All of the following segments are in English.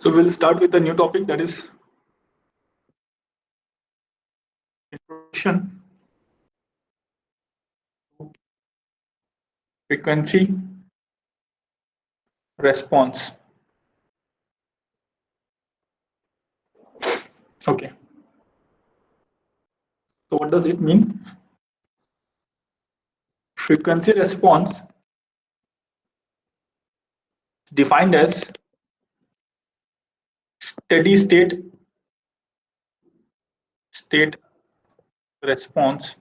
So we'll start with a new topic, that is introduction to frequency response. Okay. So what does it mean? Frequency response defined as steady state response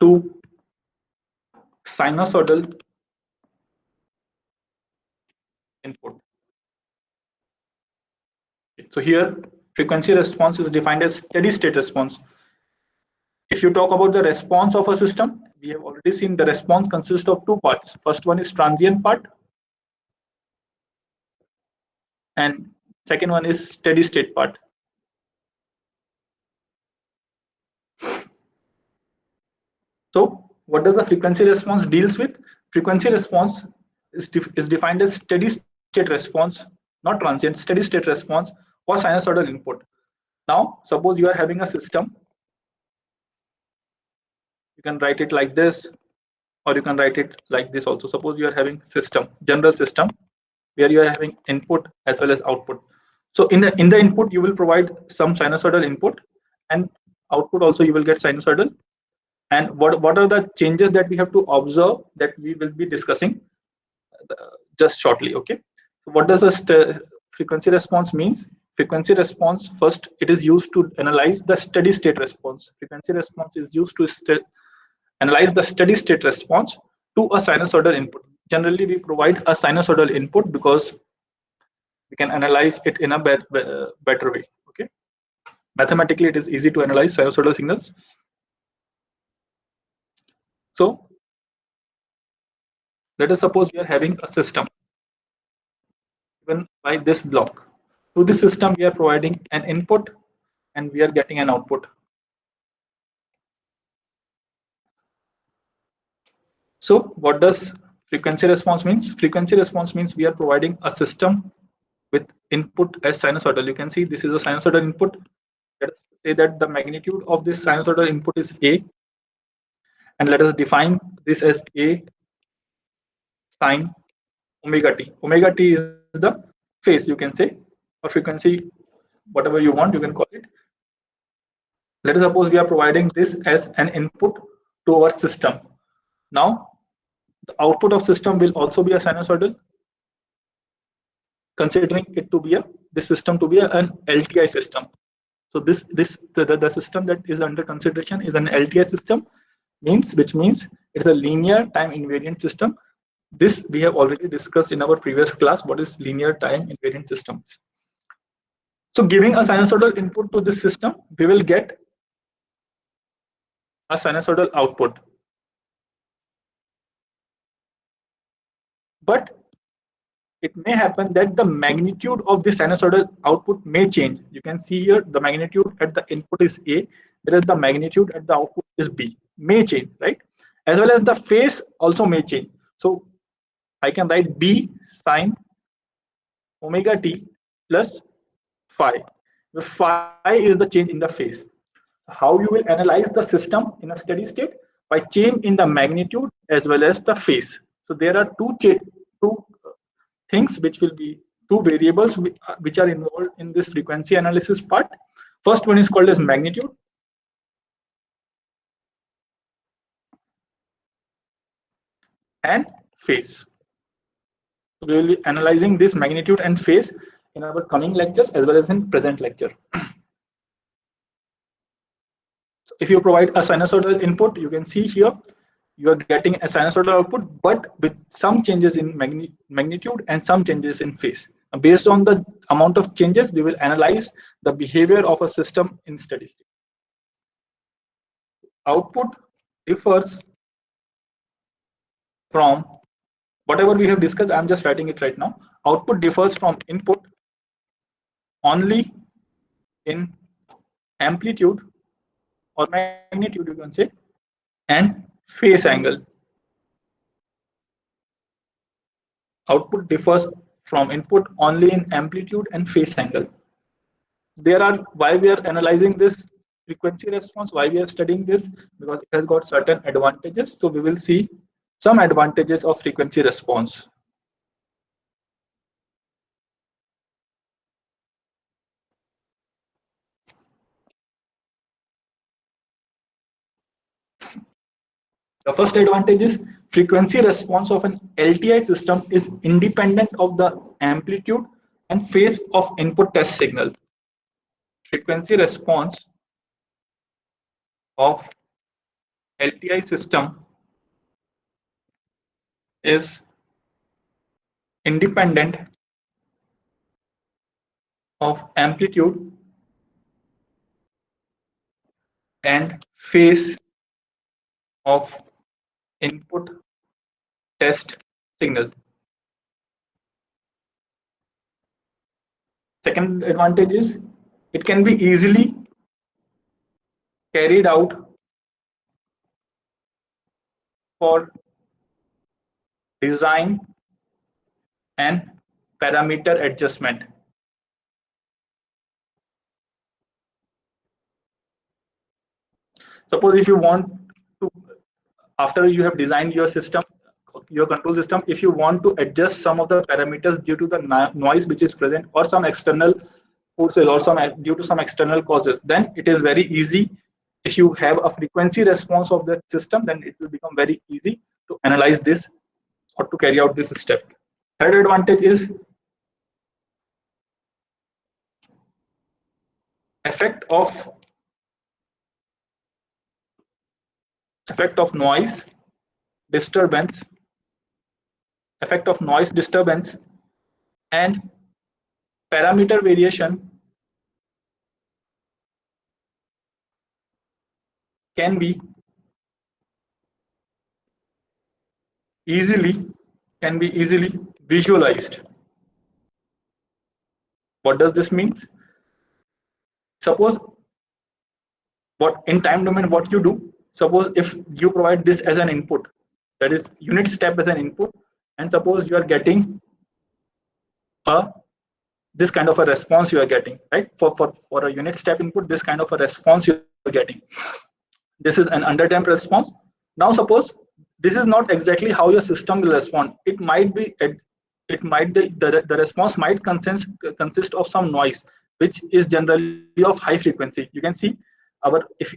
to sinusoidal input. So here frequency response is defined as steady state response. If you talk about the response of a system, we have already seen the response consists of two parts. First one is transient part, and second one is steady state part. So what does the frequency response deals with? Frequency response is defined as steady state response, not transient, steady state response for sinusoidal input. Now suppose you are having a system, you can write it like this, or you can write it like this also. Suppose you are having system, general system, where you are having input as well as output. So in the input you will provide some sinusoidal input, and output also you will get sinusoidal. And what are the changes that we have to observe that we will be discussing just shortly. Okay, so what does the frequency response means? Frequency response, first it is used to analyze the steady state response. Frequency response is used to analyze the steady state response to a sinusoidal input. Generally we provide a sinusoidal input because we can analyze it in a better way. Okay, mathematically it is easy to analyze sinusoidal signals. So let us suppose we are having a system given by this block. To this system we are providing an input and we are getting an output. So what does frequency response means? Frequency response means we are providing a system with input as sinusoidal. You can see this is a sinusoidal input. Let us say that the magnitude of this sinusoidal input is A, and let us define this as A sine omega t. Omega t is the phase, you can say, or frequency, whatever you want, you can call it. Let us suppose we are providing this as an input to our system. Now the output of system will also be a sinusoidal, considering it to be this system to be an LTI system. So the system that is under consideration is an LTI system, which means it's a linear time invariant system. This we have already discussed in our previous class, what is linear time invariant systems. So giving a sinusoidal input to this system, we will get a sinusoidal output. But it may happen that the magnitude of the sinusoidal output may change. You can see here the magnitude at the input is A, whereas the magnitude at the output is B. May change, right? As well as the phase also may change. So I can write B sine omega t plus phi. The phi is the change in the phase. How you will analyze the system in a steady state? By change in the magnitude as well as the phase. So there are two things which will be two variables which are involved in this frequency analysis part. First one is called as magnitude, and phase. So we will be analyzing this magnitude and phase in our coming lectures as well as in present lecture. So if you provide a sinusoidal input, you can see here you are getting a sinusoidal output, but with some changes in magnitude and some changes in phase. Based on the amount of changes, we will analyze the behavior of a system in steady state. Output differs from whatever we have discussed. I'm just writing it right now. Output differs from input only in amplitude or magnitude, you can say, and phase angle. Output differs from input only in amplitude and phase angle. There are, why we are analyzing this frequency response, why we are studying this, because it has got certain advantages. So we will see some advantages of frequency response. The first advantage is frequency response of an LTI system is independent of the amplitude and phase of input test signal. Frequency response of LTI system is independent of amplitude and phase of input test signal. Second advantage is it can be easily carried out for design and parameter adjustment. Suppose if you want to, after you have designed your system, your control system, if you want to adjust some of the parameters due to the noise which is present or some external forces or some due to some external causes, then it is very easy. If you have a frequency response of the system, then it will become very easy to analyze this or to carry out this step. Third advantage is effect of noise disturbance, effect of noise disturbance and parameter variation can be easily visualized. What does this mean? Suppose what in time domain, what you do, suppose if you provide this as an input, that is unit step as an input, and suppose you are getting a this kind of a response you are getting, right? For a unit step input, this kind of a response you are getting. This is an underdamped response. Now suppose this is not exactly how your system will respond. It might be, the response might consist of some noise which is generally of high frequency. You can see our, if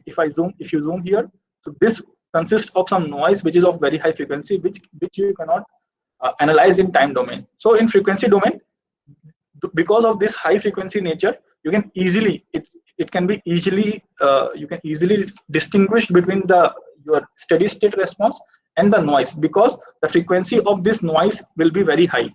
you zoom here, so this consists of some noise which is of very high frequency, which you cannot analyze in time domain. So in frequency domain, because of this high frequency nature, you can easily, it can be easily, you can easily distinguish between your steady state response and the noise, because the frequency of this noise will be very high.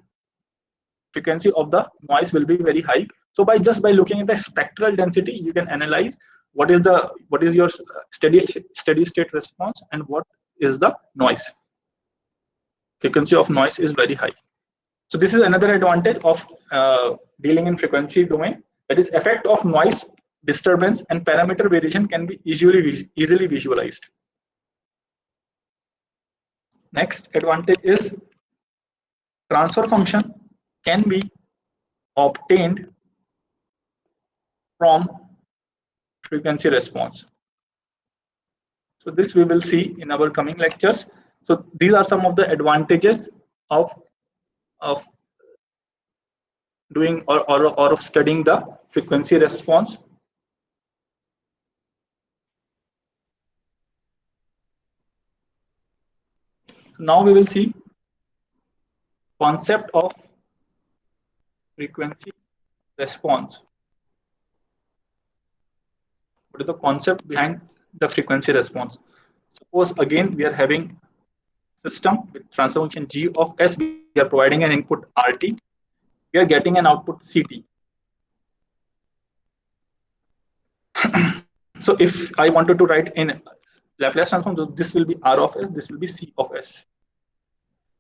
Frequency of the noise will be very high. So by looking at the spectral density, you can analyze what is your steady state response and what is the noise. Frequency of noise is very high. So this is another advantage of dealing in frequency domain, that is effect of noise disturbance and parameter variation can be easily visualized. Next advantage is transfer function can be obtained from frequency response. So this we will see in our coming lectures. So these are some of the advantages of doing or of studying the frequency response. Now we will see concept of frequency response. What is the concept behind the frequency response? Suppose again we are having system with transfer function g of s. We are providing an input rt. We are getting an output ct. So if I wanted to write in Laplace transform, so this will be r of s, this will be c of s.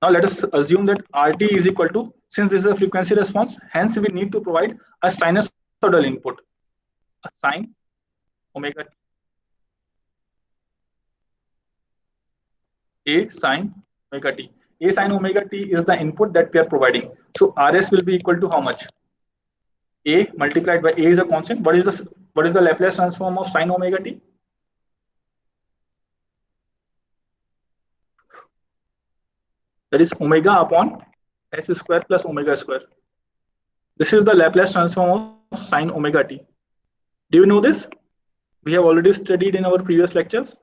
Now let us assume that RT is equal to, since this is a frequency response, hence we need to provide a sinusoidal input, a sine omega t, a sine omega t. A sine omega t is the input that we are providing. So Rs will be equal to how much? A multiplied by A is a constant. What is the Laplace transform of sine omega t? That is omega upon s square plus omega square. This is the Laplace transform of sine omega t. Do you know this? We have already studied in our previous lectures.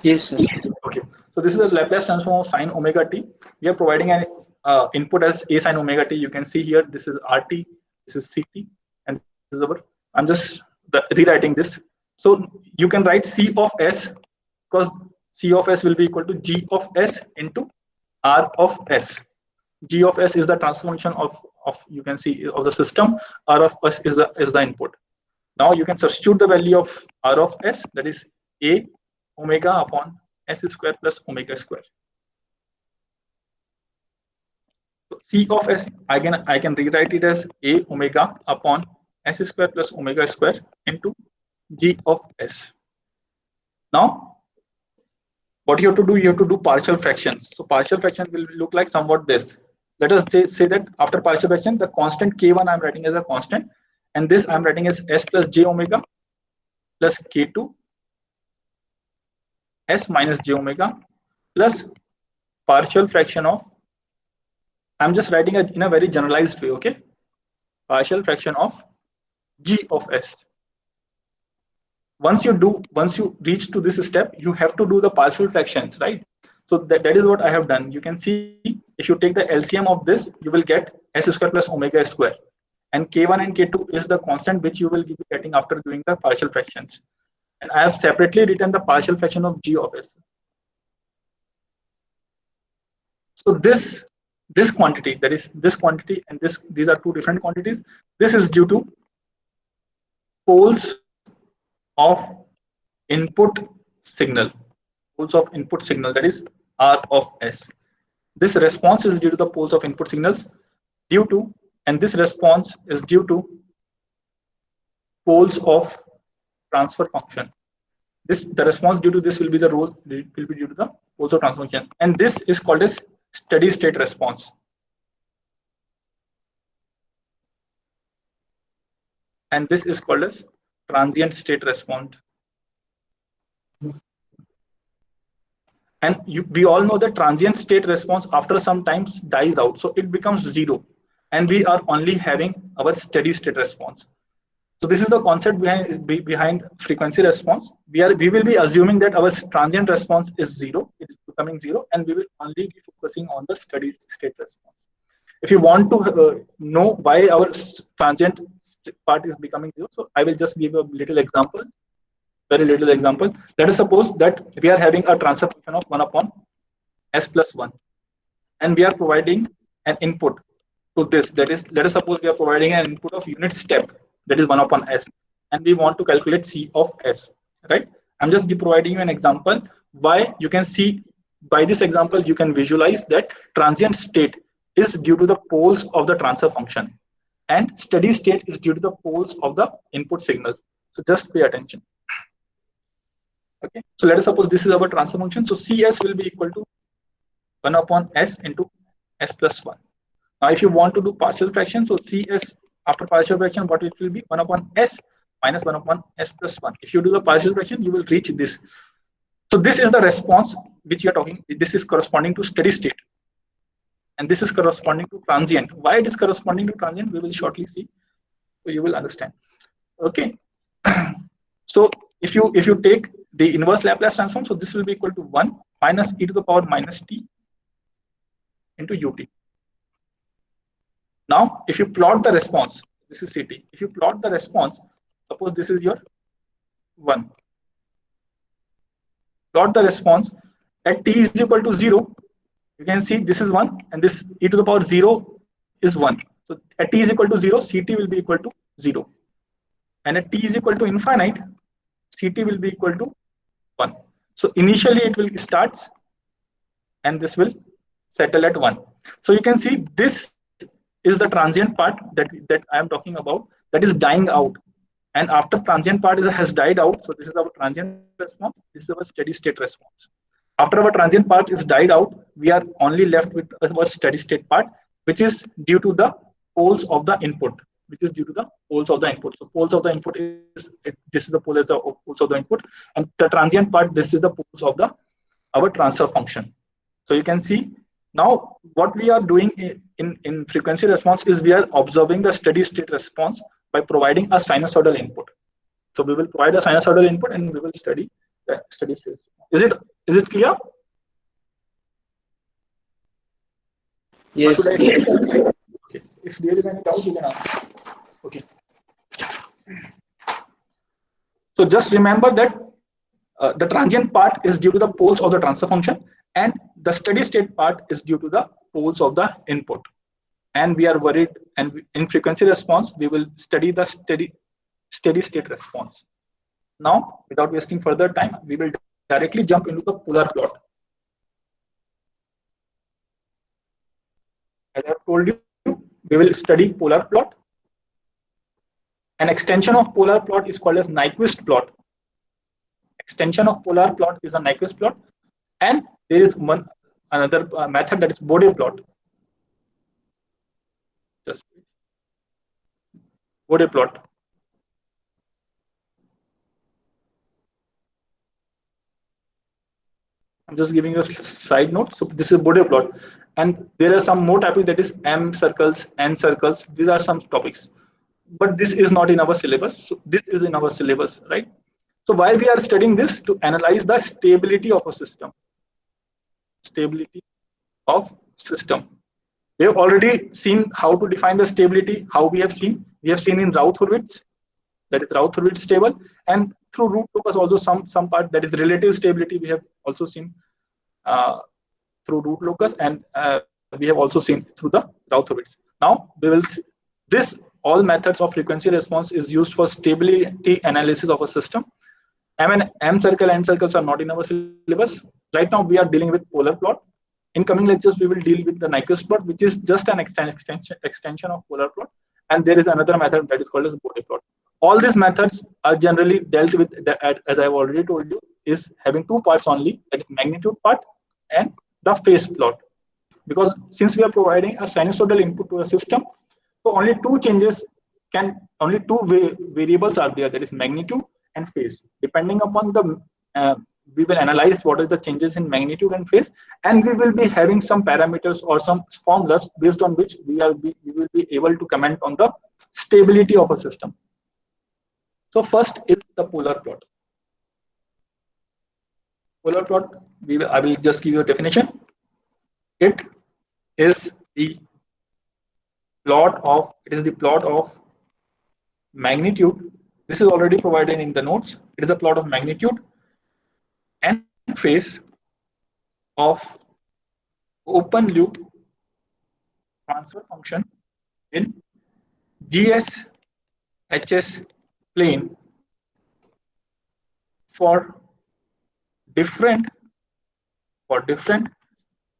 Yes, sir. Okay, so this is the Laplace transform of sine omega t. We are providing an input as a sine omega t. You can see here, this is RT, this is CT, and this is our. I'm just rewriting this. So you can write C of S, because C of S will be equal to G of S into R of S. G of S is the transfer function of you can see of the system. R of S is the input. Now you can substitute the value of R of S, that is A omega upon S square plus omega square. So C of S, I can rewrite it as A omega upon S square plus omega square into G of S. Now what you have to do, you have to do partial fractions. So partial fraction will look like somewhat this. Let us say that after partial fraction, the constant k1 I'm writing as a constant, and this I'm writing as s plus j omega plus k2 s minus j omega plus partial fraction of, I'm just writing it in a very generalized way, okay? Partial fraction of g of s. Once you reach to this step, you have to do the partial fractions, right? So that is what I have done. You can see, if you take the LCM of this, you will get s square plus omega square, and k1 and k2 is the constant which you will be getting after doing the partial fractions. And I have separately written the partial fraction of g of s. So this quantity, that is this quantity and these are two different quantities. This is due to poles of input signal, that is R of S. This response is due to the poles of input signals and this response is due to poles of transfer function. The response due to this will be due to the poles of transfer function, and this is called as steady state response. And this is called as transient state response. And we all know that transient state response after some time dies out, so it becomes zero, and we are only having our steady state response. So this is the concept behind frequency response. We will be assuming that our transient response is zero, it is becoming zero, and we will only be focusing on the steady state response. If you want to know why our transient part is becoming zero, so I will just give a little example. Very little example. Let us suppose that we are having a transfer function of 1 upon s plus 1, and we are providing an input to this. That is, let us suppose we are providing an input of unit step, that is 1 upon s, and we want to calculate C of s, right? I'm just providing you an example. Why? You can see by this example, you can visualize that transient state is due to the poles of the transfer function, and steady state is due to the poles of the input signal. So just pay attention. Okay, so let us suppose this is our transfer function. So Cs will be equal to 1 upon s into s plus 1. Now, if you want to do partial fraction, so Cs after partial fraction, what it will be? 1 upon s minus 1 upon s plus 1. If you do the partial fraction, you will reach this. So this is the response which you are talking. This is corresponding to steady state, and this is corresponding to transient. Why it is corresponding to transient, we will shortly see. So you will understand. Okay. So if you take the inverse Laplace transform, so this will be equal to 1 minus e to the power minus t into ut. Now, if you plot the response, this is Ct. If you plot the response, suppose this is your 1. Plot the response at t is equal to 0. You can see this is 1, and this e to the power 0 is 1. So at t is equal to 0, Ct will be equal to 0. And at t is equal to infinite, Ct will be equal to 1. So initially it will start, and this will settle at 1. So you can see this is the transient part that I am talking about, that is dying out, and after transient part has died out, so this is our transient response, this is our steady state response. After our transient part is died out, we are only left with our steady state part, which is due to the poles of the input, which is due to the poles of the input. So poles of the input this is the poles of the input, and the transient part, this is the poles of the our transfer function. So you can see now what we are doing in frequency response is we are observing the steady state response by providing a sinusoidal input. So we will provide a sinusoidal input and we will study the steady state. Is it clear? Yes. Okay. If there is any doubt, you can ask. Okay. So just remember that the transient part is due to the poles of the transfer function, and the steady state part is due to the poles of the input. And we are worried, and in frequency response, we will study the steady state response. Now, without wasting further time, we will directly jump into the polar plot. As I have told you, we will study polar plot. An extension of polar plot is called as Nyquist plot. Extension of polar plot is a Nyquist plot, and there is another method, that is Bode plot. Just Bode plot. I'm just giving you a side note. So this is Bode plot, and there are some more topics, that is M circles, N circles. These are some topics, but this is not in our syllabus. So this is in our syllabus, right? So why we are studying this? To analyze the stability of a system. Stability of system. We have already seen how to define the stability. How we have seen in Routh-Hurwitz, that is Routh-Hurwitz table, and through Root-Lucas also some part, that is relative stability, we have also seen through Root-Lucas, and we have also seen through the Routh-Hurwitz. Now we will see this. All methods of frequency response is used for stability analysis of a system. M circle, N circles are not in our syllabus. Right now we are dealing with polar plot. In coming lectures, we will deal with the Nyquist plot, which is just an extension of polar plot. And there is another method that is called as Bode plot. All these methods are generally dealt with, as I have already told you, is having two parts only, that is magnitude part and the phase plot. Because since we are providing a sinusoidal input to a system, so only two variables are there, that is magnitude and phase. Depending upon the we will analyze what are the changes in magnitude and phase, and we will be having some parameters or some formulas based on which we will be able to comment on the stability of a system. So first is the polar plot. Polar plot, I will just give you a definition. It is the plot of magnitude. This is already provided in the notes. It is a plot of magnitude and phase of open loop transfer function in GS-HS plane for different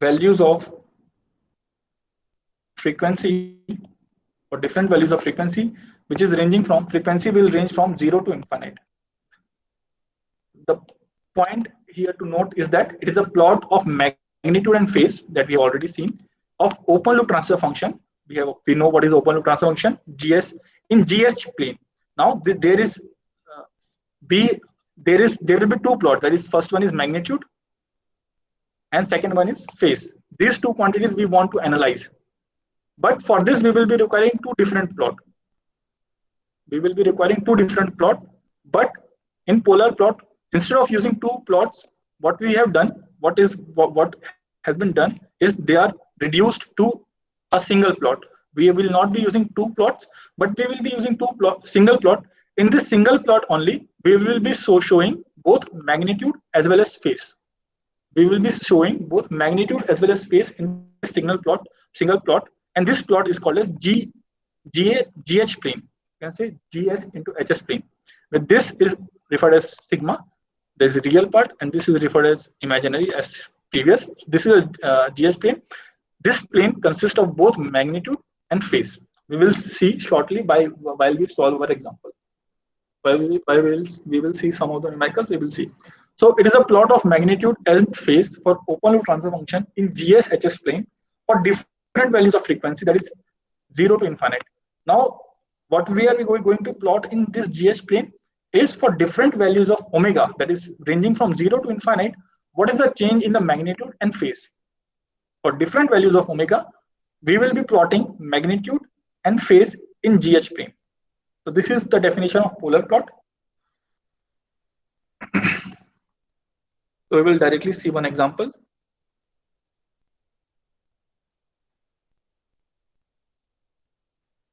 values of frequency, which is ranging from, frequency will range from 0 to infinite. The point here to note is that it is a plot of magnitude and phase that we have already seen of open loop transfer function. We know what is open loop transfer function, GS, in GS plane. Now there will be two plots. That is, first one is magnitude and second one is phase. These two quantities we want to analyze, but for this we will be requiring two different plots. But in polar plot, instead of using two plots, what has been done is they are reduced to a single plot. We will not be using two plots, but we will be using single plot. In this single plot only, we will be showing both magnitude as well as phase. We will be showing both magnitude as well as phase in the single plot, and this plot is called as GH plane. You can say GS into HS plane. But this is referred as sigma. There is a real part, and this is referred as imaginary as previous. This is a GS plane. This plane consists of both magnitude and phase. We will see shortly while we solve our example. we will see some of the numericals, we will see. So it is a plot of magnitude and phase for open loop transfer function in GSHS plane for different values of frequency, that is 0 to infinite. Now, what we are going to plot in this GS plane is for different values of omega, that is ranging from 0 to infinite, what is the change in the magnitude and phase. For different values of omega, we will be plotting magnitude and phase in GH plane. So this is the definition of polar plot. So we will directly see one example.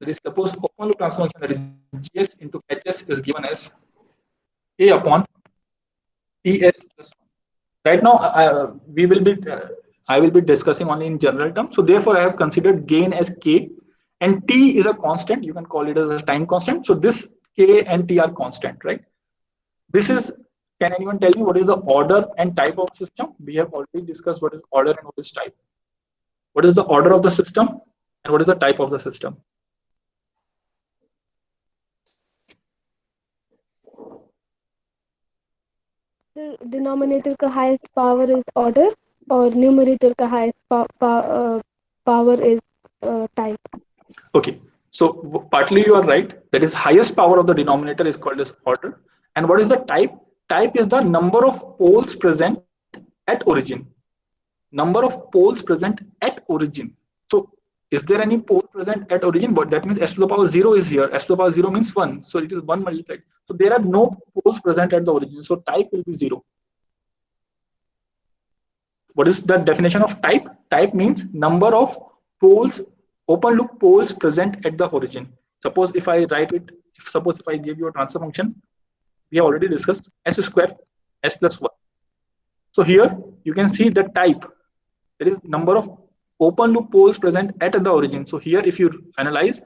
That is, suppose open loop transformation, that is GS into HS, is given as A upon TS plus 1. Right now, I will be discussing only in general terms. So therefore, I have considered gain as K, and T is a constant. You can call it as a time constant. So this K and T are constant, right? This is, can anyone tell me what is the order and type of system? We have already discussed what is order and what is type. What is the order of the system and what is the type of the system? The denominator का highest power is order और numerator का highest power is type. Okay, so partly you are right. That is, highest power of the denominator is called as order. And what is the type? Type is the number of poles present at origin. Number of poles present at origin. So is there any pole present at origin? But that means s to the power 0 is here. S to the power 0 means 1. So it is 1 multiplied. So there are no poles present at the origin. So type will be 0. What is the definition of type? Type means number of poles, open loop poles present at the origin. Suppose if I write it, suppose if I give you a transfer function, we have already discussed s square s plus 1. So here you can see the type. There is number of open loop poles present at the origin. So here if you analyze,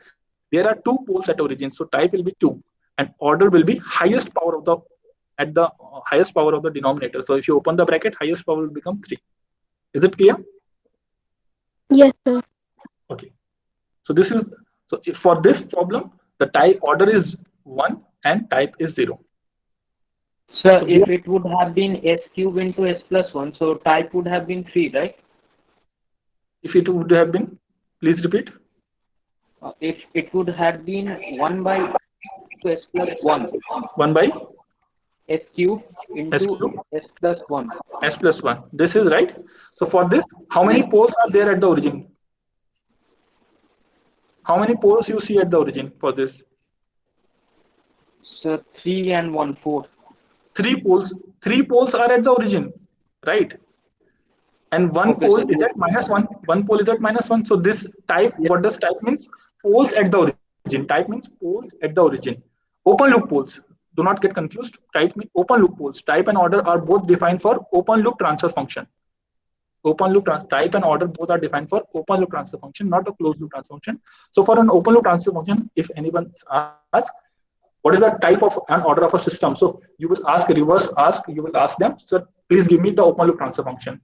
there are 2 poles at origin. So type will be 2, and order will be highest power of the at the highest power of the denominator. So if you open the bracket, highest power will become 3. Is it clear? Yes, sir. Okay. So this is, so for this problem, the type order is 1 and type is 0. Sir, so if it would have been s cube into s plus 1, so type would have been 3, right? If it would have been, please repeat. If it would have been 1 by s plus 1. 1 by s cube into s plus 1. S plus 1. This is right. So for this, how many poles are there at the origin? How many poles you see at the origin for this? So 3 and 1, 4. 3 poles. 3 poles are at the origin, right? And one pole is at -1. One pole is at -1. So this type, what does type means? Poles at the origin. Type means poles at the origin. Open loop poles. Do not get confused. Type means open loop poles. Type and order are both defined for open loop transfer function. Open loop type and order both are defined for open loop transfer function, not a closed loop transfer function. So for an open loop transfer function, if anyone asks, what is the type of an order of a system? So you will ask, reverse ask, you will ask them, so please give me the open loop transfer function.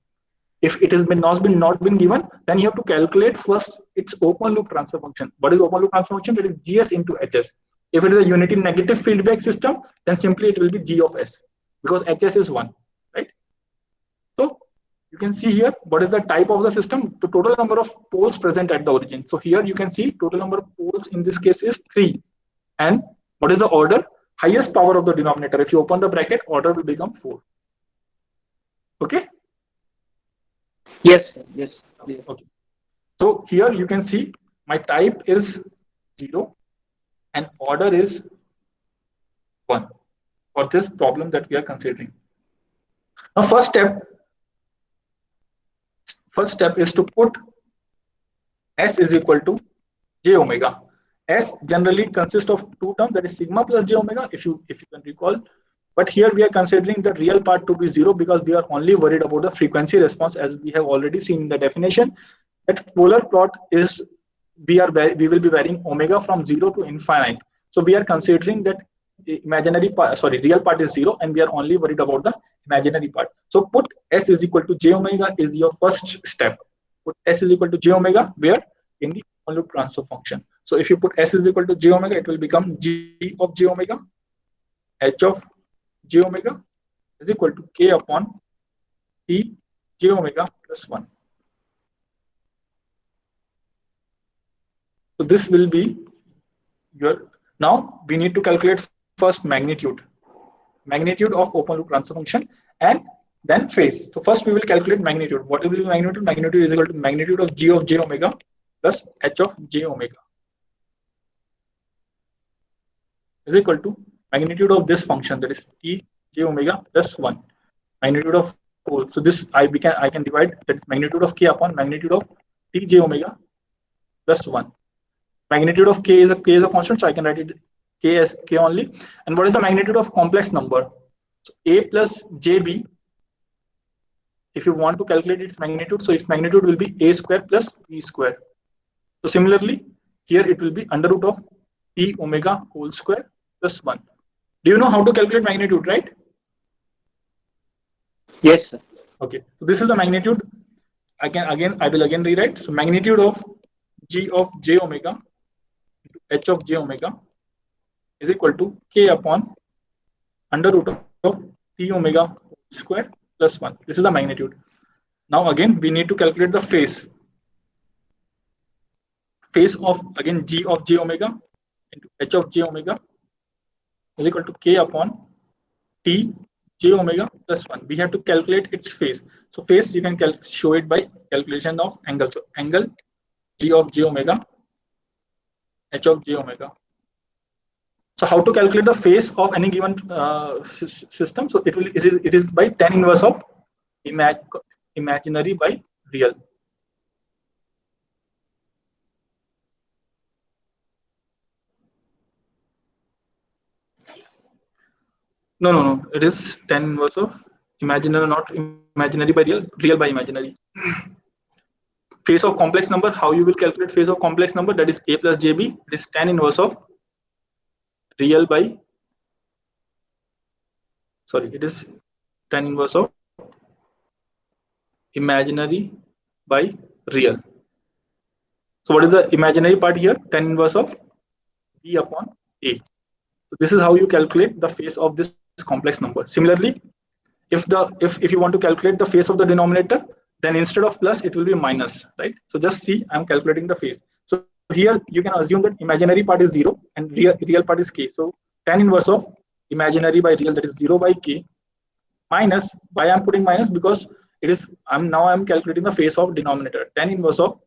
If it has not been given, then you have to calculate first its open loop transfer function. What is open loop transfer function? That is GS into HS. If it is a unity negative feedback system, then simply it will be G of S, because HS is 1, right? So you can see here what is the type of the system, the total number of poles present at the origin. So here you can see total number of poles in this case is 3. And what is the order? Highest power of the denominator. If you open the bracket, order will become 4. Okay? Yes, yes. Okay. So here you can see my type is 0 and order is 1 for this problem that we are considering. Now first step is to put S is equal to j omega. S generally consists of 2 terms, that is sigma plus j omega, if you can recall. But here we are considering the real part to be 0 because we are only worried about the frequency response, as we have already seen in the definition. That polar plot is we will be varying omega from 0 to infinite. So we are considering that real part is 0, and we are only worried about the imaginary part. So put S is equal to j omega is your first step. Put S is equal to j omega where? In the open loop transfer function. So if you put S is equal to j omega, it will become G of j omega. h of j omega is equal to k upon t j omega plus 1. So this will be your, now we need to calculate first magnitude of open loop transfer function, and then phase. So first we will calculate magnitude. What will be magnitude? Magnitude is equal to magnitude of g of j omega plus h of j omega is equal to magnitude of this function, that is t j omega plus 1, magnitude of pole. So this I can divide, that is magnitude of k upon magnitude of t j omega plus 1. Magnitude of k is a constant, so I can write it k as k only. And what is the magnitude of complex number? So a plus jb, if you want to calculate its magnitude, so its magnitude will be a square plus b square. So similarly, here it will be under root of t omega whole square plus 1. Do you know how to calculate magnitude, right? Yes, sir. Okay, so this is the magnitude. I will again rewrite. So magnitude of g of j omega into h of j omega is equal to k upon under root of t omega square plus 1. This is the magnitude. Now again we need to calculate the phase. Phase of again g of j omega into h of j omega is equal to k upon t j omega plus 1. We have to calculate its phase. So phase you can show it by calculation of angle. So angle g of j omega h of j omega. So how to calculate the phase of any given system? So it is by tan inverse of imaginary by real. No. It is tan inverse of imaginary, not imaginary by real, real by imaginary. Phase of complex number, how you will calculate phase of complex number? That is a plus jb. It is tan inverse of real by, sorry, it is tan inverse of imaginary by real. So what is the imaginary part here? Tan inverse of b upon a. So this is how you calculate the phase of this complex number. Similarly, if you want to calculate the phase of the denominator, then instead of plus it will be minus, right? So just see, I'm calculating the phase. So here you can assume that imaginary part is 0 and real part is k. So tan inverse of imaginary by real, that is 0 by k, minus, why I'm putting minus? Because it is, I'm calculating the phase of denominator. Tan inverse of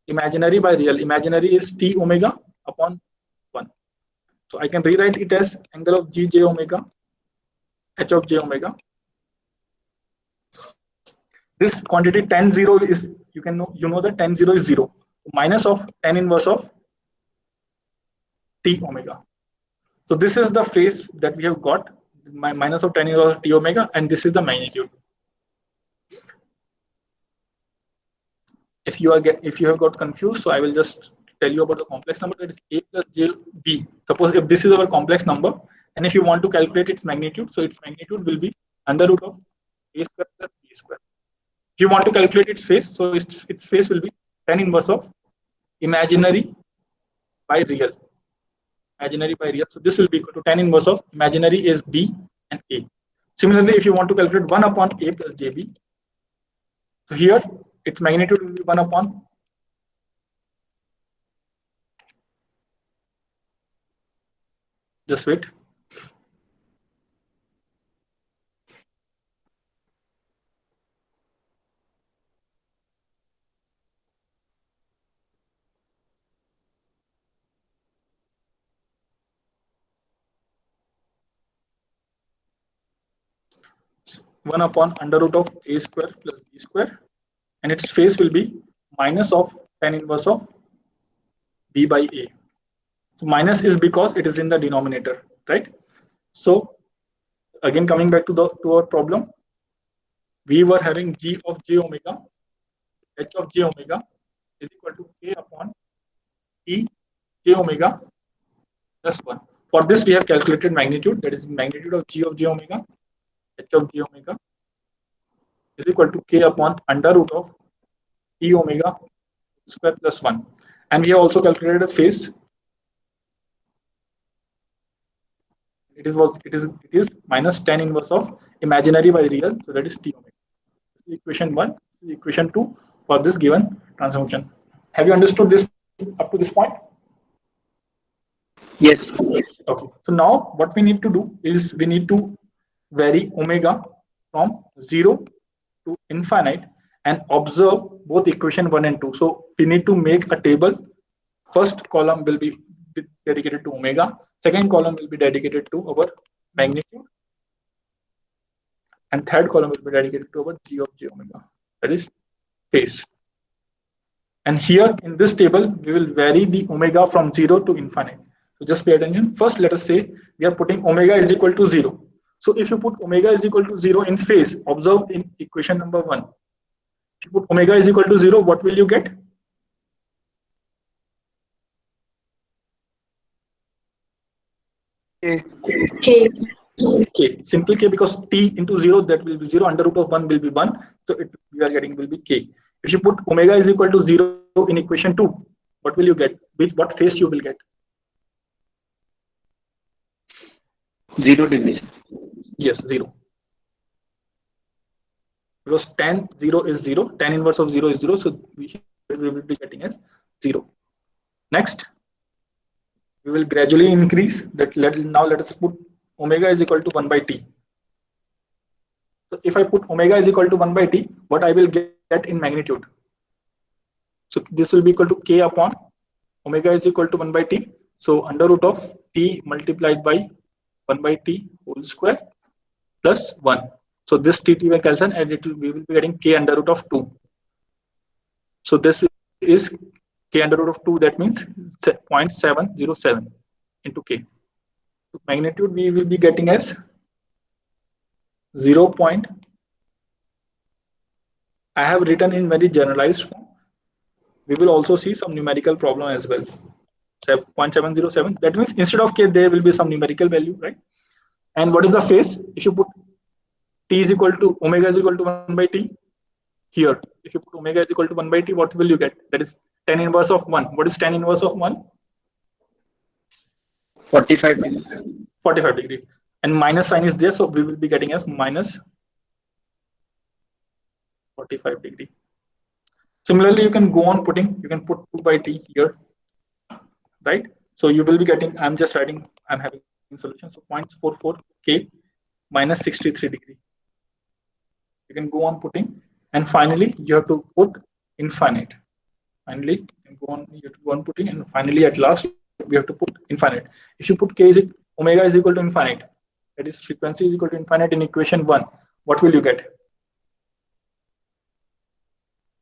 imaginary by real, imaginary is t omega upon 1. So I can rewrite it as angle of g j omega h of j omega. This quantity tan 0 is, you know that tan 0 is 0, minus of tan inverse of t omega. So this is the phase that we have got, minus of tan inverse of t omega, and this is the magnitude. If you have got confused, so I will just tell you about the complex number, that is a plus jb. Suppose if this is our complex number, and if you want to calculate its magnitude, so its magnitude will be under root of a square plus b square. If you want to calculate its phase, so its phase will be tan inverse of imaginary by real. Imaginary by real. So this will be equal to tan inverse of imaginary is b and a. Similarly, if you want to calculate 1 upon a plus jb, so here its magnitude will be 1 upon, just wait. So 1 upon under root of a square plus b square, and its phase will be minus of tan inverse of b by a. So minus is because it is in the denominator, right? So again, coming back to our problem, we were having g of j omega, h of j omega is equal to k upon t j omega plus 1. For this, we have calculated magnitude, that is magnitude of g of j omega, h of j omega is equal to k upon under root of t omega square plus 1. And we have also calculated a phase. it is minus tan inverse of imaginary by real, so that is t omega. This is equation 1. This is equation 2 for this given transformation. Have you understood this up to this point? Yes. Okay, so now what we need to do is we need to vary omega from 0 to infinite and observe both equation 1 and 2. So we need to make a table. First column will be dedicated to omega, second column will be dedicated to our magnitude, and third column will be dedicated to our g of j omega, that is phase. And here in this table we will vary the omega from 0 to infinite. So just pay attention. First, let us say we are putting omega is equal to 0. So if you put omega is equal to 0 in phase, observe in equation number 1. If you put omega is equal to 0, what will you get? K. K. Simple K, because t into 0, that will be 0, under root of 1 will be 1. So we are getting will be K. If you put omega is equal to 0 in equation 2, what will you get? What phase you will get? 0 degrees. Yes, 0. Because tan 0 is 0, tan inverse of 0 is 0, so we will be getting as 0. Next, we will gradually increase that. Now let us put omega is equal to 1 by t. So if I put omega is equal to 1 by t, what I will get in magnitude? So this will be equal to k upon omega is equal to 1 by t. So under root of t multiplied by 1 by t whole square plus 1. So this t will cancel and we will be getting k under root of 2. So this is k under root of 2, that means 0.707 into k. So magnitude we will be getting as 0. I have written in very generalized form. We will also see some numerical problem as well. 0.707, that means instead of k there will be some numerical value, right? And what is the phase? If you put t is equal to omega is equal to 1 by t, here if you put omega is equal to 1 by t, what will you get? That is tan inverse of 1. What is tan inverse of 1? 45 degrees. 45 degree, and minus sign is there, so we will be getting as minus 45 degree. Similarly, you can go on putting, you can put 2 by t here, right? So you will be getting, I'm just writing, I'm having solution, so 0.44 k minus 63 degree. You can go on putting, and finally you have to put infinite. Finally, you have to go on putting, and finally at last we have to put infinite. If you put k is omega is equal to infinite, that is frequency is equal to infinite in equation 1, what will you get?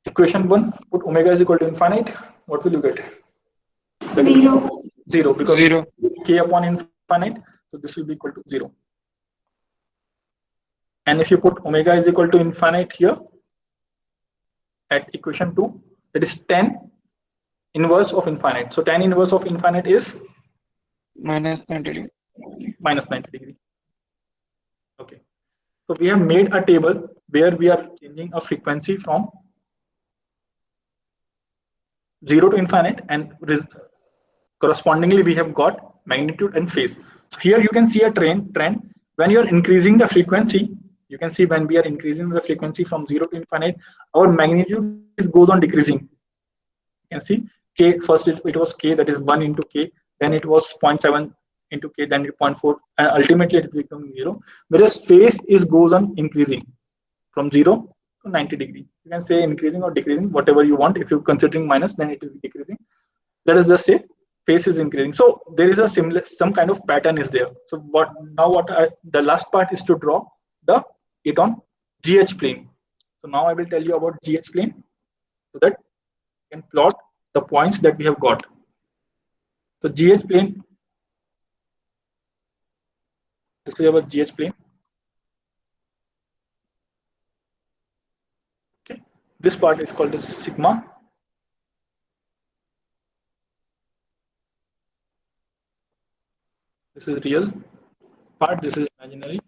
Equation 1, put omega is equal to infinite, what will you get? 0. 0, because 0. k upon infinite, so this will be equal to 0. And if you put omega is equal to infinite here at equation 2, that is tan inverse of infinite. So tan inverse of infinite is Minus 90 degree. minus 90 degree. Okay, so we have made a table where we are changing a frequency from 0 to infinite, and correspondingly we have got magnitude and phase. So here you can see a trend when you are increasing the frequency. You can see when we are increasing the frequency from 0 to infinite, our magnitude goes on decreasing. You can see k, first it was k, that is 1 into k, then it was 0.7 into k, then 0.4, and ultimately it becomes 0. Whereas phase goes on increasing from 0 to 90 degree. You can say increasing or decreasing, whatever you want. If you're considering minus, then it is decreasing. Let us just say phase is increasing. So there is a similar, some kind of pattern is there. So the last part is to draw it on GH plane. So now I will tell you about GH plane, so that you can plot the points that we have got. So GH plane, this is our GH plane. Okay, this part is called as sigma. This is real part, this is imaginary.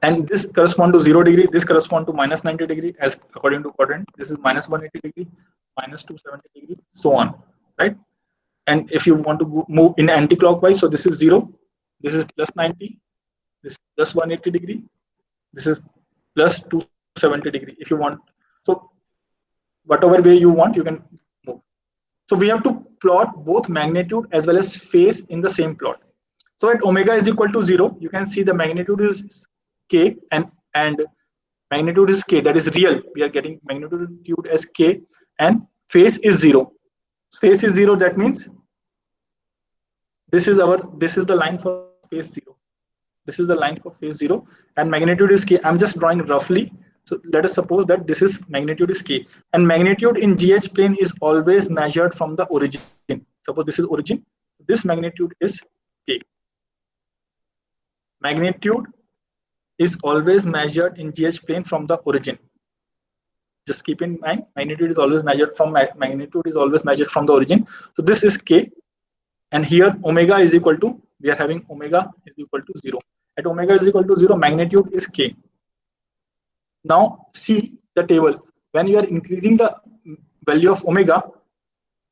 And this correspond to 0 degree, this correspond to minus 90 degree as according to quadrant. This is minus 180 degree, minus 270 degree, so on, right? And if you want to move in anti-clockwise, so this is 0, this is plus 90, this is plus 180 degree, this is plus 270 degree if you want. So whatever way you want, you can move. So we have to plot both magnitude as well as phase in the same plot. So at omega is equal to 0, you can see the magnitude is k, and magnitude is k, that is real. We are getting magnitude as k, and phase is 0. Phase is 0, that means this is the line for phase 0. This is the line for phase 0, and magnitude is k. I'm just drawing roughly. So let us suppose that this is magnitude is k, and magnitude in GH plane is always measured from the origin. Suppose this is origin, this magnitude is k. Magnitude is always measured in GH plane from the origin. Just keep in mind, magnitude is always measured from the origin. So this is k, and here omega is equal to, we are having omega is equal to 0. At omega is equal to 0, magnitude is k. Now see the table. When you are increasing the value of omega,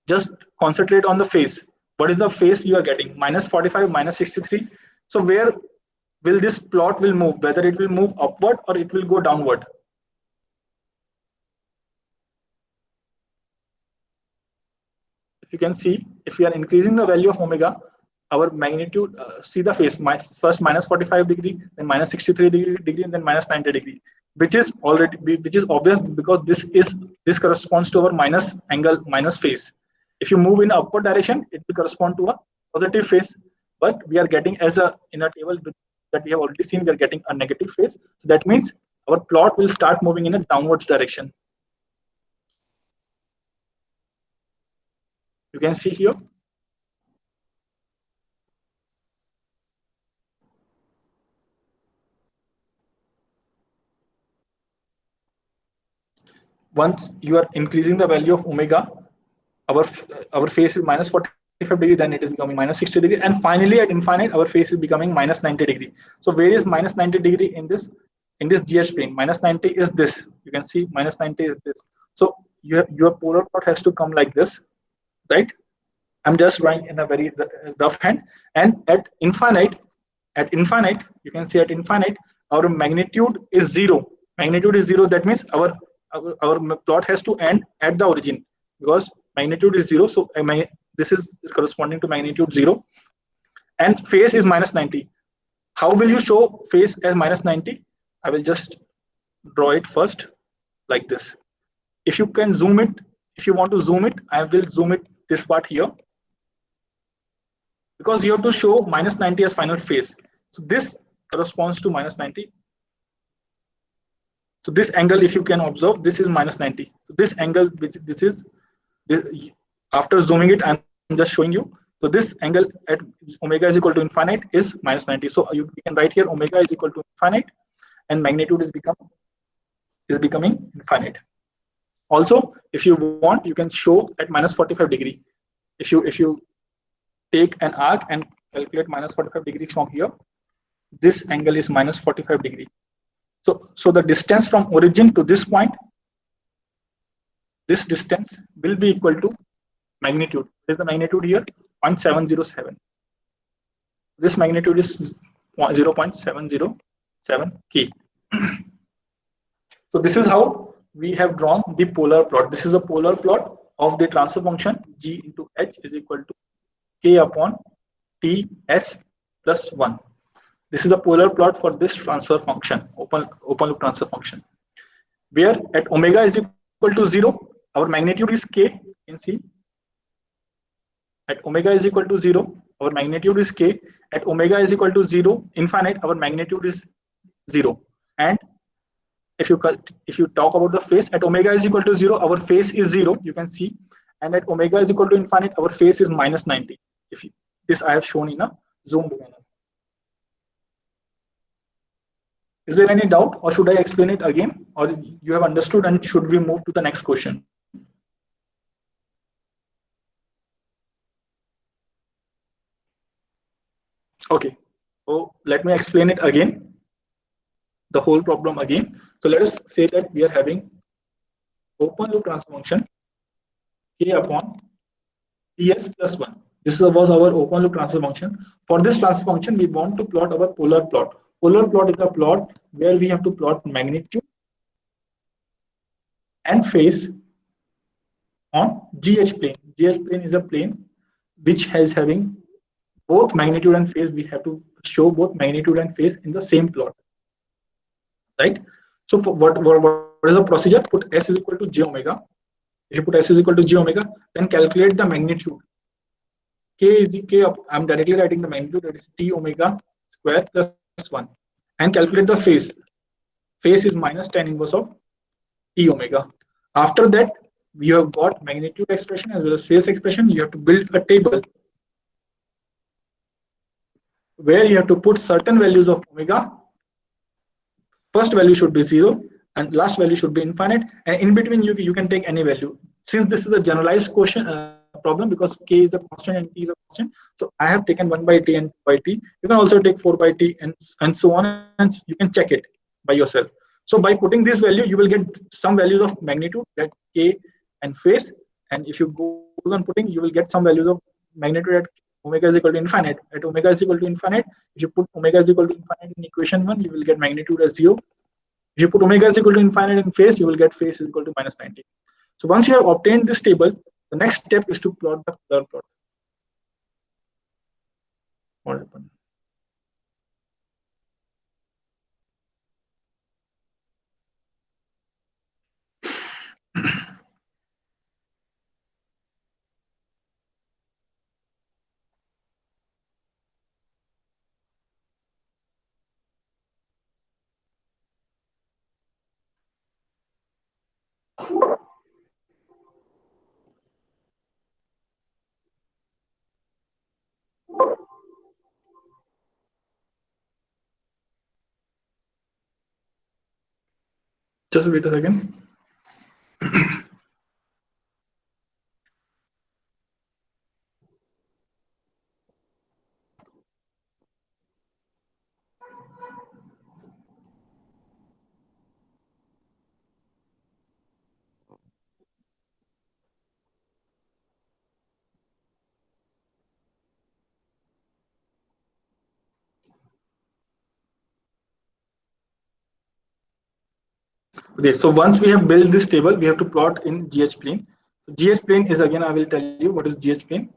just concentrate on the phase. What is the phase you are getting? Minus 45, minus 63. So where will this plot will move? Whether it will move upward or it will go downward. If you can see, if we are increasing the value of omega, our magnitude, see the phase, first minus 45 degree, then minus 63 degree, and then minus 90 degree, which is obvious because this corresponds to our minus angle, minus phase. If you move in upward direction, it will correspond to a positive phase, but we are getting in a table that we have already seen, we are getting a negative phase. So that means our plot will start moving in a downwards direction. You can see here. Once you are increasing the value of omega, our phase is minus 45 degree, then it is becoming minus 60 degree, and finally at infinite our phase is becoming minus 90 degree. So where is minus 90 degree in this GH plane? Minus 90 is this. You can see minus 90 is this. So your polar plot has to come like this, right? I'm just drawing in a very rough hand, and at infinite, you can see at infinite our magnitude is 0. Magnitude is 0. That means our plot has to end at the origin because magnitude is 0. So this is corresponding to magnitude 0, and phase is minus 90. How will you show phase as minus 90? I will just draw it first like this. If you can zoom it, if you want to zoom it, I will zoom it this part here, because you have to show minus 90 as final phase. So this corresponds to minus 90. So this angle, if you can observe, this is minus 90. So this angle, after zooming it, I'm just showing you. So this angle at omega is equal to infinite is minus 90. So you can write here omega is equal to infinite, and magnitude is becoming infinite. Also, if you want, you can show at minus 45 degree. If you take an arc and calculate minus 45 degree from here, this angle is minus 45 degree. So the distance from origin to this point, this distance will be equal to magnitude. What is the magnitude here? 0.707. This magnitude is 0.707 k. So this is how we have drawn the polar plot. This is a polar plot of the transfer function g into h is equal to k upon t s plus 1. This is a polar plot for this transfer function, open loop transfer function, where at omega is equal to 0, our magnitude is k. You can see at omega is equal to 0, our magnitude is k. At omega is equal to 0, infinite, our magnitude is 0. And if you talk about the phase, at omega is equal to 0, our phase is 0. You can see, and at omega is equal to infinite, our phase is minus 90. This I have shown in a zoom manner. Is there any doubt, or should I explain it again, or you have understood, and should we move to the next question? Okay, so let me explain it again, the whole problem again. So let us say that we are having open loop transfer function k upon ts plus 1. This was our open loop transfer function. For this transfer function, we want to plot our polar plot. Polar plot is a plot where we have to plot magnitude and phase on GH plane. GH plane is a plane which has having both magnitude and phase. We have to show both magnitude and phase in the same plot, right? So for what is the procedure? Put S is equal to j omega. If you put S is equal to j omega, then calculate the magnitude. K is K. I'm directly writing the magnitude, that is T omega square plus 1, and calculate the phase. Phase is minus tan inverse of T omega. After that, you have got magnitude expression as well as phase expression. You have to build a table where you have to put certain values of omega. First value should be 0 and last value should be infinite, and in between you can take any value. Since this is a generalized question problem, because k is a constant and t is a constant, so I have taken 1 by t and by t. You can also take 4 by t and so on, and you can check it by yourself. So by putting this value, you will get some values of magnitude, that k and phase, and if you go on putting, you will get some values of magnitude at omega is equal to infinite. At omega is equal to infinite, if you put omega is equal to infinite in equation 1, you will get magnitude as 0. If you put omega is equal to infinite in phase, you will get phase is equal to minus 90. So once you have obtained this table, the next step is to plot the polar plot. What happened? Just wait a second. Okay, so once we have built this table, we have to plot in GH plane. So GH plane is, again, I will tell you what is GH plane.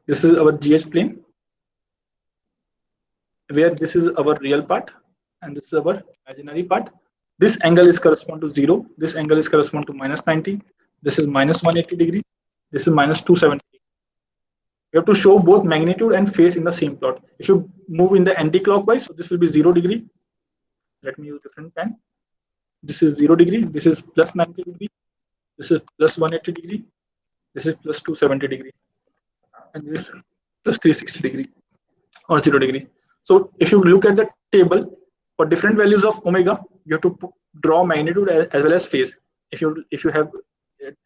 This is our GH plane, where this is our real part and this is our imaginary part. This angle is correspond to 0. This angle is correspond to minus 90. This is minus 180 degree. This is minus 270. You have to show both magnitude and phase in the same plot. If you move in the anti-clockwise, so this will be 0 degree. Let me use different pen. This is 0 degree. This is plus 90 degree. This is plus 180 degree. This is plus 270 degree. And this is plus 360 degree or 0 degree. So if you look at the table, for different values of omega, you have to draw magnitude as well as phase. If you have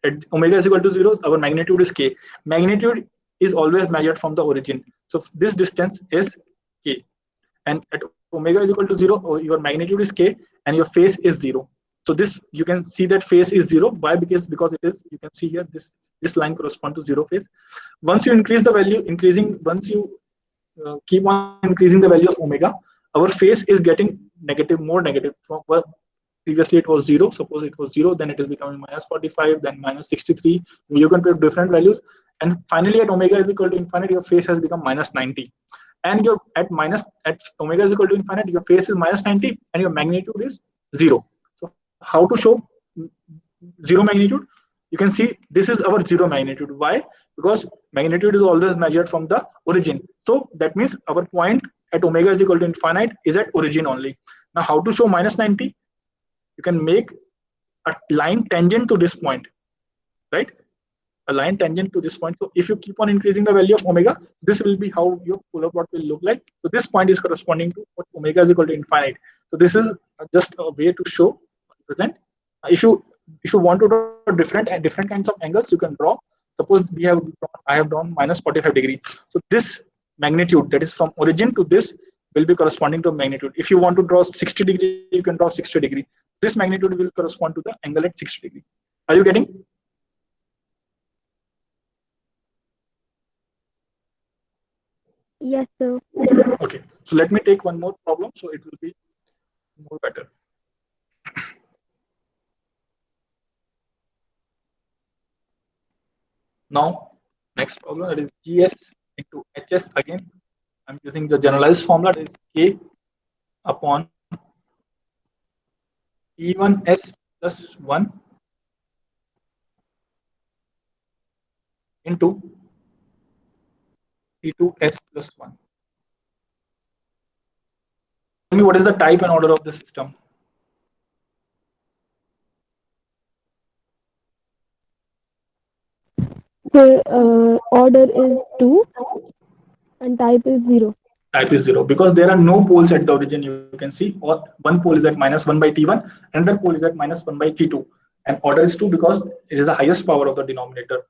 at omega is equal to 0, our magnitude is k. Magnitude is always measured from the origin. So this distance is k. And at omega is equal to 0, your magnitude is k and your phase is 0. So this, you can see that phase is 0. Why? Because it is, you can see here, this line corresponds to 0 phase. Once you increase the value, once you keep on increasing the value of omega, our phase is getting negative, more negative. From, well, previously it was 0. Suppose it was 0, then it is becoming minus 45, then minus 63. You can put different values, and finally at omega is equal to infinite, your phase has become minus 90. And your at omega is equal to infinite, your phase is minus 90 and your magnitude is 0. So how to show 0 magnitude? You can see this is our 0 magnitude. Why? Because magnitude is always measured from the origin. So that means our point at omega is equal to infinite is at origin only. Now how to show minus 90? You can make a line tangent to this point, right? A line tangent to this point. So if you keep on increasing the value of omega, this will be how your polar plot will look like. So this point is corresponding to what omega is equal to infinite. So this is just a way to show, present. If you want to draw different kinds of angles, you can draw. Suppose I have drawn minus 45 degree. So this magnitude, that is from origin to this, will be corresponding to magnitude. If you want to draw 60 degree, you can draw 60 degree. This magnitude will correspond to the angle at 60 degree. Are you getting? Yes, sir. Okay, so let me take one more problem so it will be more better. Now, next problem, that is GS into HS again. I'm using the generalized formula, that is K upon E1S plus 1 into E2S plus 1. Tell me what is the type and order of the system. So order is 2 and type is 0. Type is 0 because there are no poles at the origin. You can see, or one pole is at -1 by T1, another pole is at -1 by T2, and order is 2 because it is the highest power of the denominator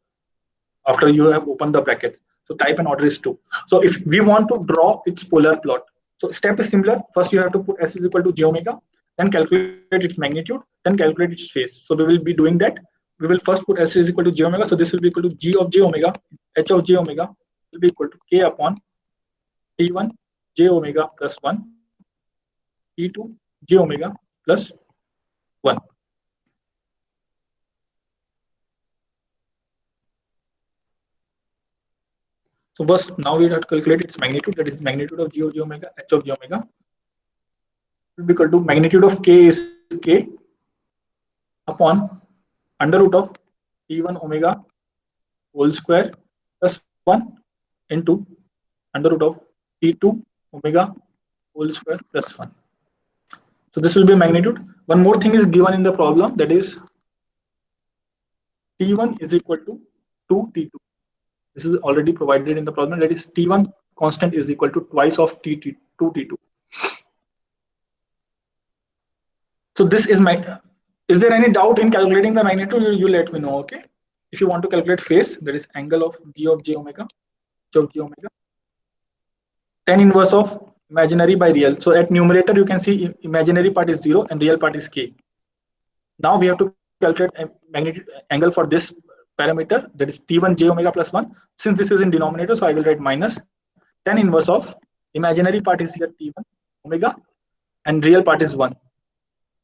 after you have opened the bracket. So type and order is 2. So if we want to draw its polar plot, so step is similar. First you have to put S is equal to j omega, then calculate its magnitude, then calculate its phase. So we will be doing that. We will first put S is equal to j omega. So this will be equal to G of j omega, H of j omega will be equal to K upon T1 j omega plus 1, T2 j omega plus 1. So first, now we have to calculate its magnitude, that is magnitude of G of j omega, H of j omega will be equal to magnitude of K is K upon under root of T1 omega whole square plus 1 into under root of T2 omega whole square plus 1. So this will be magnitude. One more thing is given in the problem, that is T1 is equal to 2T2. This is already provided in the problem, that is T1 constant is equal to twice of T2. So this is my, is there any doubt in calculating the magnitude? You let me know, okay? If you want to calculate phase, that is angle of G of j omega, H of j omega, tan inverse of imaginary by real. So at numerator, you can see imaginary part is 0 and real part is K. Now we have to calculate a magnitude angle for this parameter, that is T1 j omega plus 1. Since this is in denominator, so I will write minus tan inverse of imaginary part is here T1 omega and real part is 1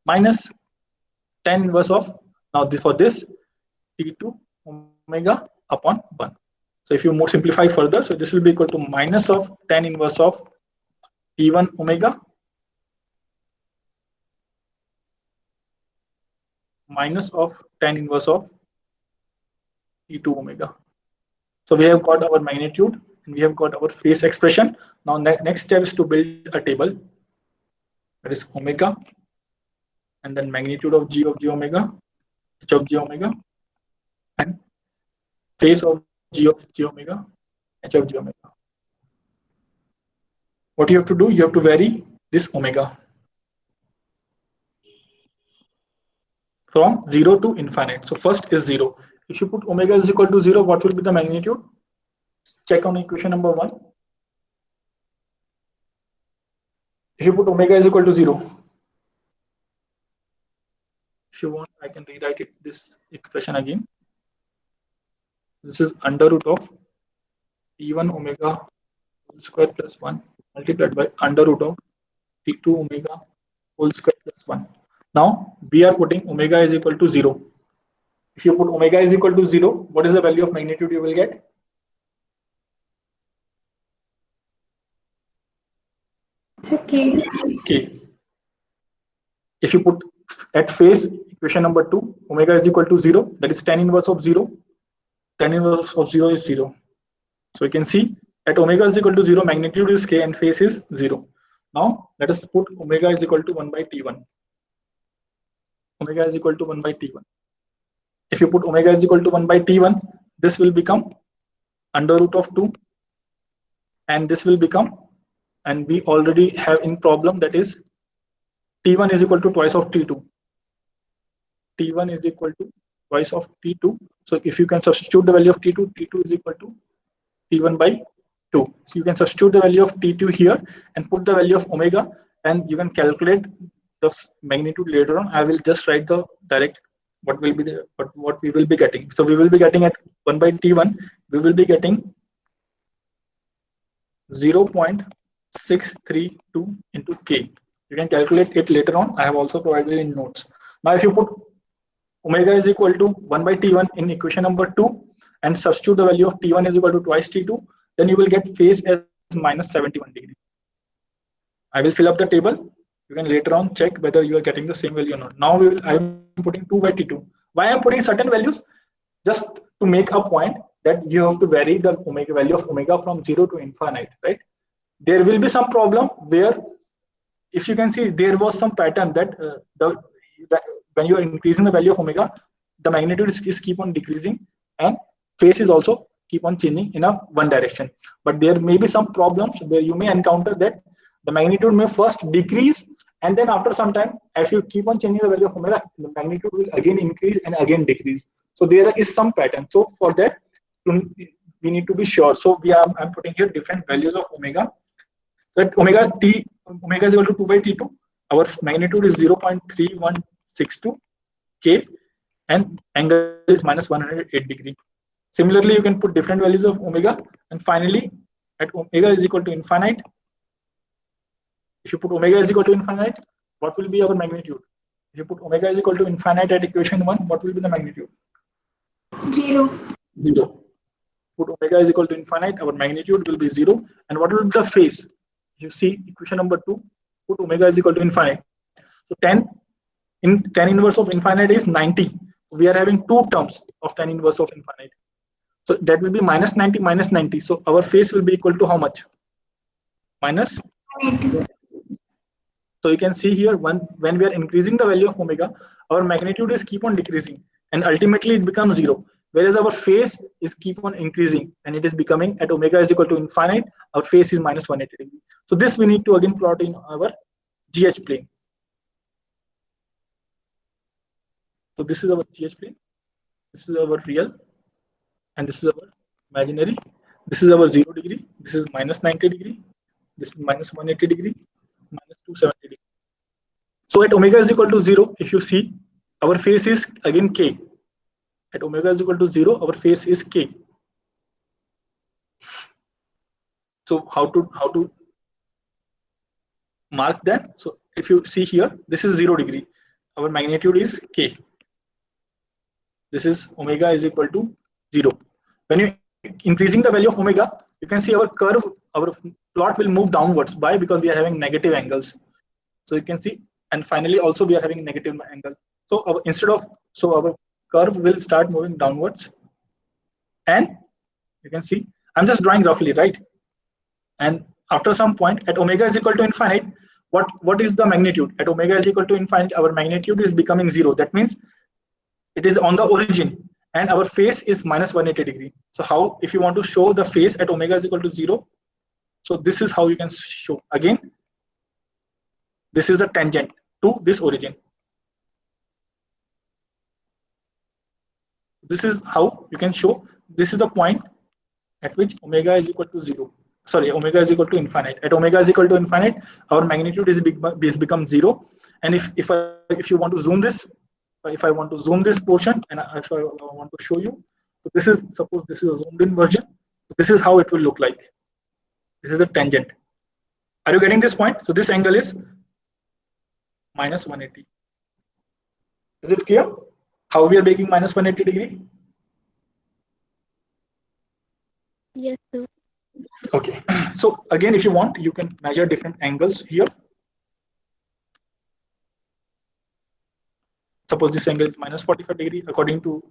minus tan inverse of, now this for this T2 omega upon 1. So if you more simplify further, so this will be equal to minus of tan inverse of T1 omega minus of tan inverse of T2 omega. So we have got our magnitude and we have got our phase expression. Now next step is to build a table, that is omega and then magnitude of G of j omega, H of j omega, and phase of G of j omega, H of j omega. What you have to do, you have to vary this omega from 0 to infinite. So first is 0. If you put omega is equal to 0, what will be the magnitude? Check on equation number 1. If you put omega is equal to 0, if you want, I can rewrite it this expression again. This is under root of T1 omega whole square plus 1 multiplied by under root of T2 omega whole square plus 1. Now we are putting omega is equal to 0. If you put omega is equal to 0, what is the value of magnitude you will get? Okay. K. If you put at phase equation number 2, omega is equal to 0, that is tan inverse of 0. Tan inverse of 0 is 0. So you can see at omega is equal to 0, magnitude is K and phase is 0. Now let us put omega is equal to 1 by T1. Omega is equal to 1 by T1. If you put omega is equal to 1 by T1, this will become under root of 2 and this will become, and we already have in problem, that is T1 is equal to twice of T2. T1 is equal to twice of T2. So if you can substitute the value of T2, T2 is equal to T1 by 2. So you can substitute the value of T2 here and put the value of omega and you can calculate the magnitude later on. I will just write the direct what will be the what we will be getting. So we will be getting at 1 by T1, we will be getting 0.632 into K. You can calculate it later on. I have also provided in notes. Now, if you put omega is equal to 1 by T1 in equation number 2 and substitute the value of T1 is equal to twice T2, then you will get phase as minus 71 degree. I will fill up the table. You can later on check whether you are getting the same value or not. Now I am putting 2 by T2. Why I am putting certain values? Just to make a point that you have to vary the omega value of omega from 0 to infinite, right? There will be some problem where, if you can see, there was some pattern that when you are increasing the value of omega, the magnitude is keep on decreasing and phase is also keep on changing in a one direction. But there may be some problems where you may encounter that the magnitude may first decrease, and then after some time, if you keep on changing the value of omega, the magnitude will again increase and again decrease. So there is some pattern. So for that, we need to be sure. So I'm putting here different values of omega. That omega is equal to 2 by T2. Our magnitude is 0.3162 K, and angle is minus 108 degree. Similarly, you can put different values of omega, and finally, at omega is equal to infinite. If you put omega is equal to infinite, what will be our magnitude? If you put omega is equal to infinite at equation 1, what will be the magnitude? 0. 0. Put omega is equal to infinite, our magnitude will be 0. And what will be the phase? You see equation number 2, put omega is equal to infinite. So 10 inverse of infinite is 90. We are having two terms of 10 inverse of infinite. So that will be minus 90 minus 90. So our phase will be equal to how much? Minus 180. So you can see here, when we are increasing the value of omega, our magnitude is keep on decreasing, and ultimately it becomes 0. Whereas our phase is keep on increasing, and it is becoming at omega is equal to infinite. Our phase is minus 180 degree. So this we need to again plot in our GH plane. So this is our GH plane. This is our real, and this is our imaginary. This is our 0 degree. This is minus 90 degree. This is minus 180 degree. Minus 270 degree. So at omega is equal to 0, if you see, our phase is again K. At omega is equal to 0, our phase is K. So how to mark that? So if you see here, this is 0 degree. Our magnitude is K. This is omega is equal to 0. When you increasing the value of omega, you can see our curve, our plot will move downwards. Why? Because we are having negative angles. So you can see, and finally also we are having negative angle. So our curve will start moving downwards, and you can see I'm just drawing roughly, right? And after some point at omega is equal to infinite, what is the magnitude? At omega is equal to infinite, our magnitude is becoming 0. That means it is on the origin, and our phase is minus 180 degree. So how, if you want to show the phase at omega is equal to 0, so this is how you can show. Again, this is the tangent to this origin. This is how you can show. This is the point at which omega is equal to 0. Sorry, omega is equal to infinite. At omega is equal to infinite, our magnitude is become 0. And if you want to zoom this, if I want to zoom this portion, and if I want to show you, so this is, suppose this is a zoomed in version. This is how it will look like. This is a tangent. Are you getting this point? So this angle is minus 180. Is it clear how we are making minus 180 degree? Yes, sir. Okay. So again, if you want, you can measure different angles here. Suppose this angle is minus 45 degree. According to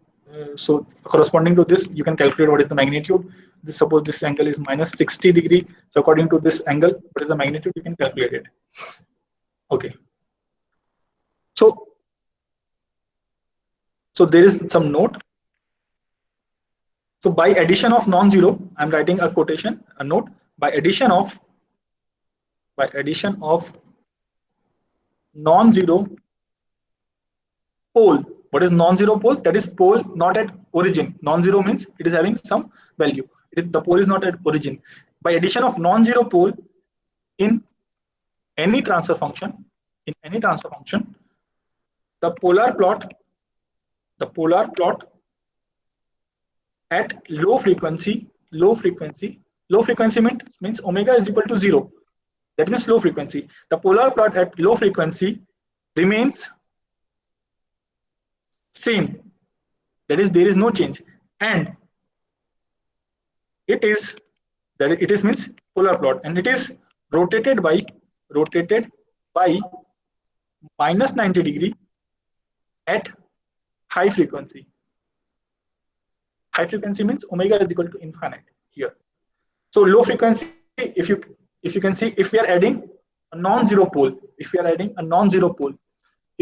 so corresponding to this, you can calculate what is the magnitude. Suppose this angle is minus 60 degree. So according to this angle, what is the magnitude? You can calculate it. Okay. So there is some note. So by addition of non-zero, I'm writing a quotation, a note. By addition of non-zero pole. What is non-zero pole? That is pole not at origin. Non-zero means it is having some value. The pole is not at origin. By addition of non-zero pole in any transfer function, the polar plot at low frequency means means omega is equal to 0. That means low frequency. The polar plot at low frequency remains same. That is, there is no change, and it is means polar plot, and it is rotated by minus 90 degree at high frequency. High frequency means omega is equal to infinite here. So low frequency, if you can see, if we are adding a non-zero pole, if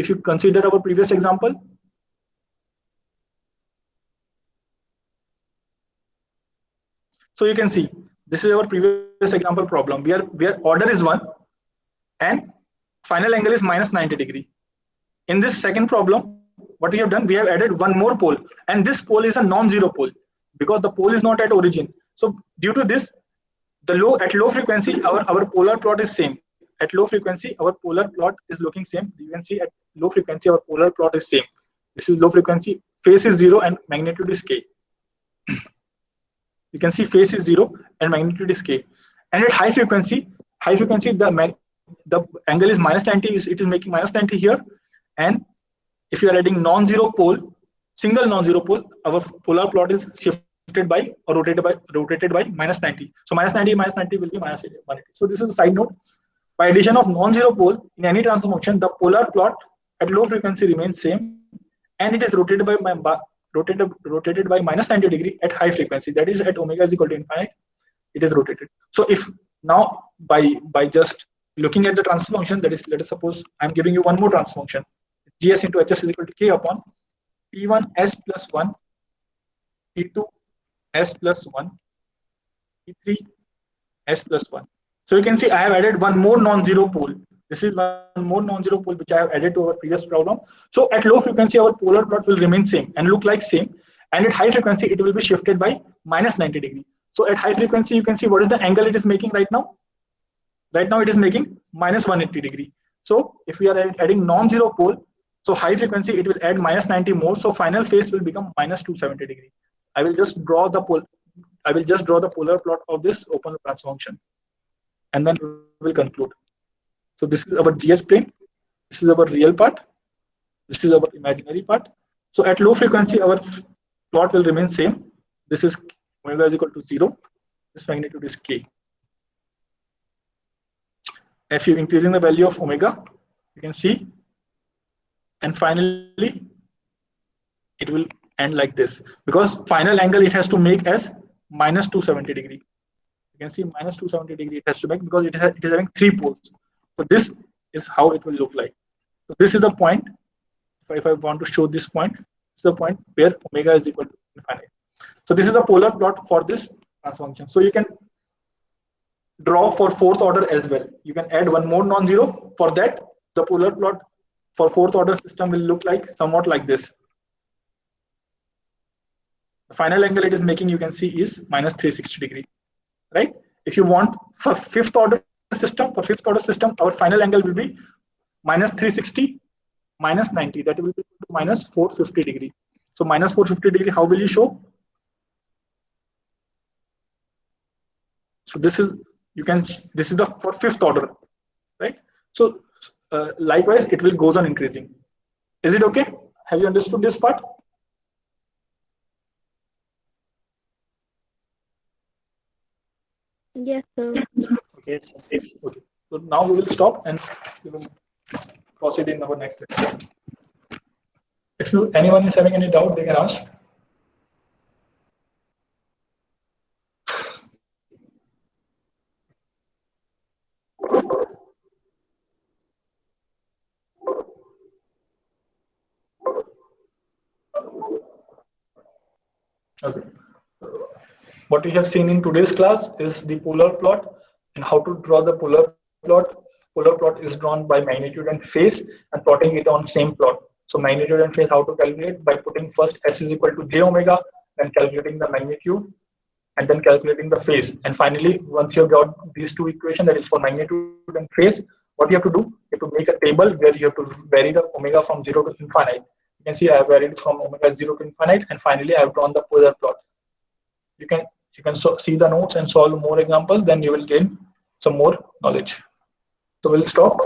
you consider our previous example, so you can see this is our previous example problem where order is 1 and final angle is minus 90 degree. In this second problem, what we have done, we have added one more pole, and this pole is a non-zero pole because the pole is not at origin. So due to this, at low frequency our polar plot is same. At low frequency our polar plot is looking same. You can see at low frequency our polar plot is same. This is low frequency, phase is 0 and magnitude is k. You can see phase is 0 and magnitude is k. And at high frequency the angle is minus 90. It is making minus 90 here. And if you are adding non-zero pole, single non-zero pole, our polar plot is shifted by or rotated by minus 90. So minus 90 will be minus 180. So this is a side note. By addition of non-zero pole in any transform function, the polar plot at low frequency remains same, and it is rotated by minus 90 degree at high frequency. That is, at omega is equal to infinite, it is rotated. So if now by just looking at the transfer function, that is, let us suppose I am giving you one more transfer function, gs into hs is equal to k upon p1 s plus 1, p2 s plus 1, p3 s plus 1. So you can see I have added one more non-zero pole. This is one more non-zero pole which I have added to our previous problem. So at low frequency our polar plot will remain same and look like same, and at high frequency it will be shifted by minus 90 degree. So at high frequency you can see what is the angle it is making right now. Right now it is making minus 180 degree. So if we are adding non-zero pole, so high frequency it will add minus 90 more. So final phase will become minus 270 degree. I will just draw the polar plot of this open transfer function, and then we will conclude. So this is our GS plane. This is our real part. This is our imaginary part. So at low frequency our plot will remain same. This is omega is equal to 0. This magnitude is k. If you increasing the value of omega, you can see, and finally it will end like this, because final angle it has to make as minus 270 degree. You can see minus 270 degree it has to make, because it is having 3 poles. So this is how it will look like. So this is the point. If I want to show this point, this is the point where omega is equal to infinite. So this is the polar plot for this transfer function. So you can draw for fourth order as well. You can add one more non-zero. For that, the polar plot for fourth order system will look like somewhat like this. The final angle it is making, you can see, is minus 360 degree, right? If you want for fifth order system, our final angle will be minus 360 minus 90. That will be minus 450 degree. So minus 450 degree, how will you show? So this is the for fifth order, right? So likewise it will goes on increasing. Is it okay? Have you understood this part? Yes, sir. Yes, sir. Okay. So now we will stop and we will proceed in our next lecture. If anyone is having any doubt, they can ask. Okay. What we have seen in today's class is the polar plot and how to draw the polar plot. Polar plot is drawn by magnitude and phase and plotting it on same plot. So magnitude and phase, how to calculate? By putting first s is equal to j omega, then calculating the magnitude, and then calculating the phase. And finally, once you have got these two equations, that is for magnitude and phase, what you have to do? You have to make a table where you have to vary the omega from 0 to infinite. You can see I have varied from omega 0 to infinite, and finally I have drawn the polar plot. You can You can see the notes and solve more examples, then you will gain some more knowledge. So we'll stop.